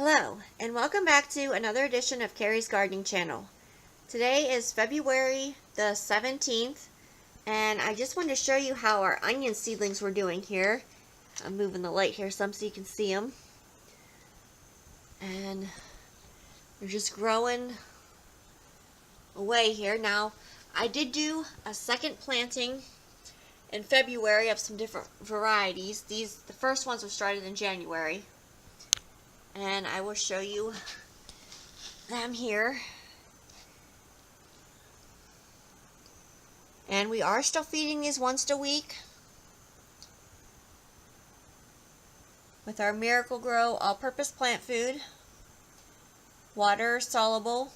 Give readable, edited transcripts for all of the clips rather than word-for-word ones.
Hello, and welcome back to another edition of Carrie's Gardening Channel. Today is February the 17th, and I just wanted to show you how our onion seedlings were doing here. I'm moving the light here some so you can see them. And they're just growing away here. Now, I did do a second planting in February of some different varieties. The first ones were started in January. And I will show you them here. And we are still feeding these once a week with our Miracle-Gro all-purpose plant food. Water soluble.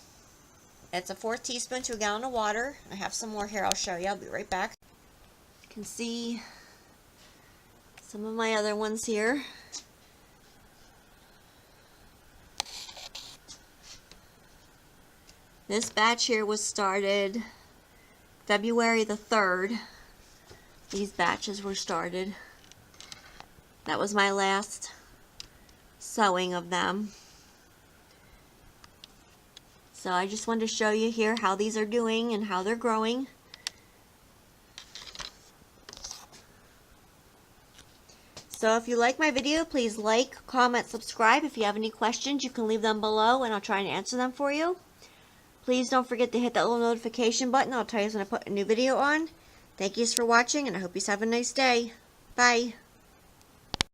It's a 4th teaspoon to a gallon of water. I have some more here I'll show you. I'll be right back. You can see some of my other ones here. This batch here was started February the 3rd. These batches were started. That was my last sowing of them. So I just wanted to show you here how these are doing and how they're growing. So if you like my video, please like, comment, subscribe. If you have any questions, you can leave them below and I'll try and answer them for you. Please don't forget to hit that little notification button. I'll tell you when I put a new video on. Thank you for watching, and I hope you have a nice day. Bye.